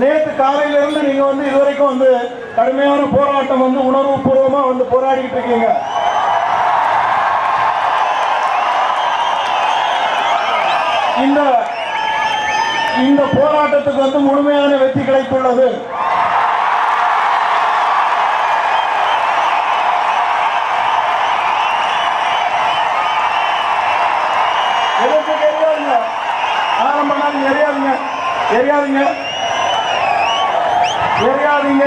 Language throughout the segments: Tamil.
நேற்று காலையிலிருந்து நீங்க இதுவரைக்கும் கடுமையான போராட்டம் உணர்வு பூர்வமா போராடிட்டு இருக்கீங்க. இந்த போராட்டத்துக்கு முழுமையான வெற்றி கிடைத்துள்ளது. எரியாதீங்க,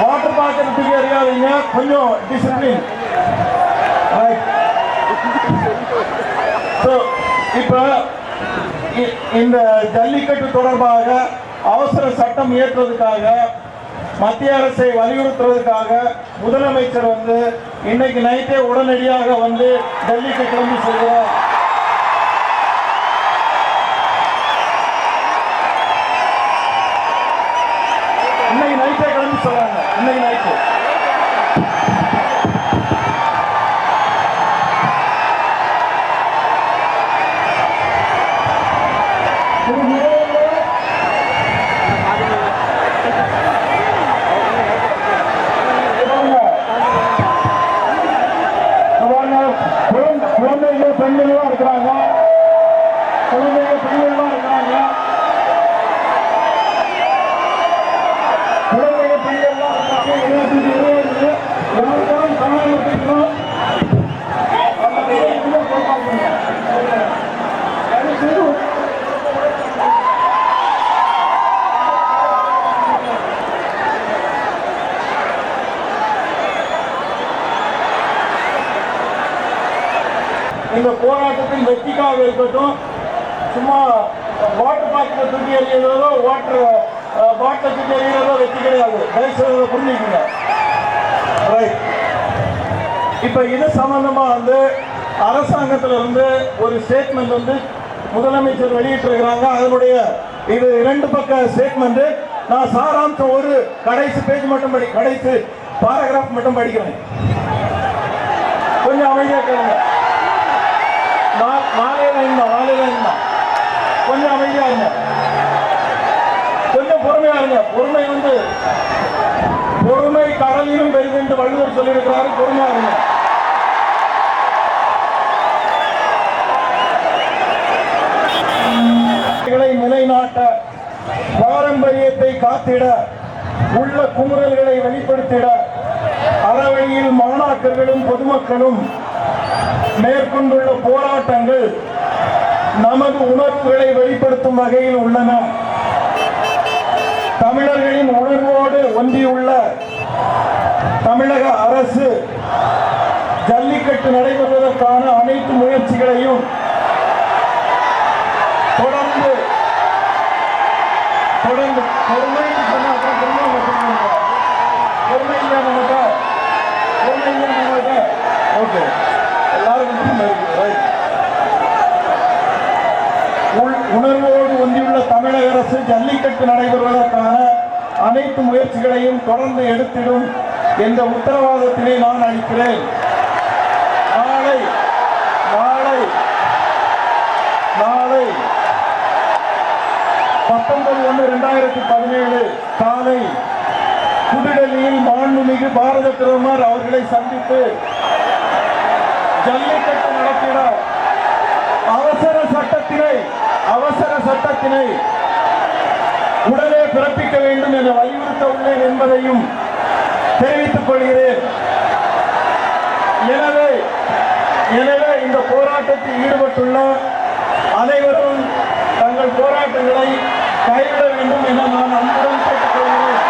வாட்டர் பாக்கிறதுக்கு எரியாதீங்க, கொஞ்சம் டிசிப்ளின். இப்ப இந்த ஜல்லிக்கட்டு தொடர்பாக அவசர சட்டம் இயற்றுவதற்காக மத்திய அரசை வலியுறுத்துவதற்காக முதலமைச்சர் இன்னைக்கு நைட்டே உடனடியாக டெல்லிக்கு கிளம்பி செல்கிறார். இன்னைக்கு நைட்டே கிளம்பி சொல்றாங்க. இன்னைக்கு நைட்டு குழந்தைகள் பெண்கள் இருக்கிறாங்க. குழந்தைகள் பெண்கள் இருக்கிறாங்க. குழந்தைகள் பெண்கள் எல்லாரும் சமாளிக்கணும். இந்த போராட்டத்தின் வெற்றிக்காக இருக்கட்டும், சும்மா வாட்டர் பாட்டில் தூக்கி எறியதோ வாட்டர் பாட்டில் தூக்கி எறியதோ வெற்றி கிடையாது. தயவுசெய்து புரிஞ்சுக்கங்க. இப்ப இது சம்பந்தமா அரசாங்கத்திலிருந்து ஒரு ஸ்டேட்மெண்ட் முதலமைச்சர் வெளியிட்டிருக்கிறாங்க. அதனுடைய இது 2 பக்க ஸ்டேட்மெண்ட். நான் சாராம்சம் ஒரு கடைசி பேஜ் மட்டும் கடைசி பாராகிராஃப் மட்டும் படிக்கிறேன். கொஞ்சம் அமைதியா கேளுங்க. நாளையில கொஞ்சம் அமைதியா இருங்க, கொஞ்சம் பொறுமையா இருங்க. பொறுமை கடலிலும் பெரிது என்று வள்ளுவர் சொல்லியிருக்கிறாரு. பொறுமையா இருங்க. நிலைநாட்ட, பாரம்பரியத்தை காத்திட, உள்ள குமுறல்களை வெளிப்படுத்திட அறவழியில் மாணாக்கர்களும் பொதுமக்களும் மேற்கொண்டுள்ள போராட்டங்கள் நமது உணர்வுகளை வெளிப்படுத்தும் வகையில் உள்ளன. தமிழர்களின் உணர்வோடு ஒன்றியுள்ள தமிழக அரசு ஜல்லிக்கட்டு நடைபெறுவதற்கான அனைத்து முயற்சிகளையும் தொடர்ந்து உணர்வோடு ஒன்றியுள்ள தமிழக அரசு ஜல்லிக்கட்டு நடைபெறுவதற்கான அனைத்து முயற்சிகளையும் தொடர்ந்து எடுத்திடும் என்ற உத்தரவாதத்தினை நான் அளிக்கிறேன். நாளை 19/1/2017 காலை புதுடெல்லியில் மாண்புமிகு பாரத பிரதமர் அவர்களை சந்தித்து ஜல்லிக்கட்டு நடத்திட அவசர சட்டத்தினை உடனே பிறப்பிக்க வேண்டும் என வலியுறுத்த உள்ளேன் என்பதையும் தெரிவித்துக் கொள்கிறேன். எனவே இந்த போராட்டத்தில் ஈடுபட்டுள்ள அனைவரும் தங்கள் போராட்டங்களை கைவிட வேண்டும் என நான் அன்புடன் கேட்டுக் கொள்கிறேன்.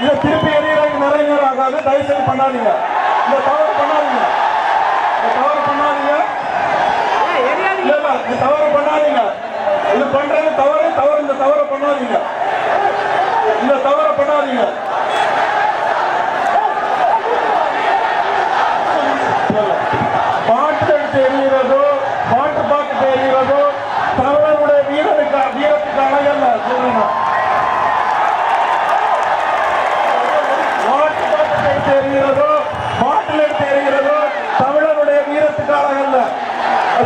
இதை திருப்பி எறியறதுக்கு நிறைய நேரம் ஆகாது. தயவுசெய்து பண்ணாதீங்க. இந்த தவறு பண்ணாதீங்க. இது பண்றது தவறு. இந்த தவறை பண்ணாதீங்க. பாட்டு எடுத்து எறிகிறதோ பாட்டு பாட்டு எறிகிறதோ தமிழனுடைய வீரத்துக்கு அழகல்ல.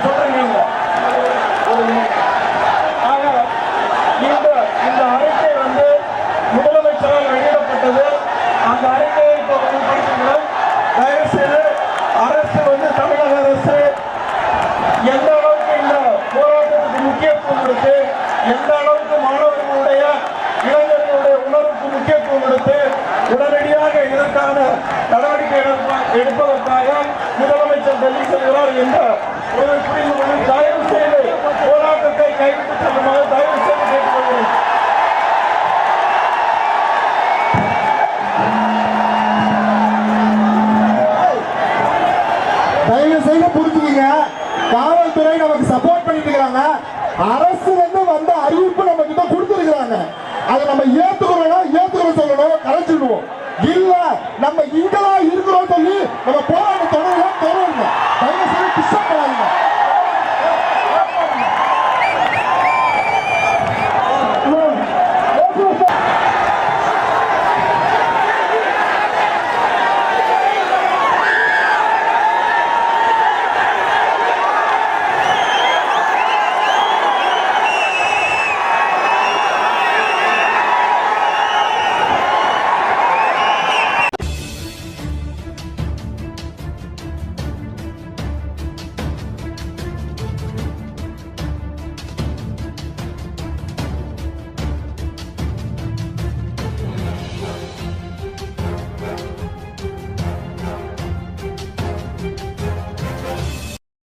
சொல்றீங்க. ஆக இந்த அறிக்கை வந்து முதலமைச்சரால் வெளியிடப்பட்டது. அந்த அறிக்கையை இப்போ படிக்கிறீர்கள். தயவு செய்து அரசு வந்து தமிழக அரசு எந்த அளவுக்கு இந்த போராட்டத்துக்கு முக்கியத்துவம் கொடுத்து, எந்த அளவுக்கு மாணவர்களுடைய இளைஞர்களுடைய உணர்வுக்கு முக்கியத்துவம் கொடுத்து உடனடியாக இதற்கான நடவடிக்கை எடுப்பதற்காக முதலமைச்சர் டெல்லி செல்கிறார் என்ற ஒரு புரிந்து கொண்டு தயவு செய்து போராட்டத்தை கைவிட்டு செல்லுமாறு தயவு செய்து கேட்டுக்கொள்கிறேன். தயவு செய்து புரிஞ்சுக்கீங்க. காவல்துறை நமக்கு சப்போர்ட் பண்ணிட்டு இருக்காங்க. அரசு வந்த அறிவிப்பு நம்ம கிட்ட கொடுத்துருக்காங்க. அதை நம்ம ஏத்துக்கிறோம் சொல்லணும், கரைச்சிடுவோம். இல்ல நம்ம இங்கதான் இருக்கிறோம் சொல்லி நம்ம போராட்டம் தொடரணும்.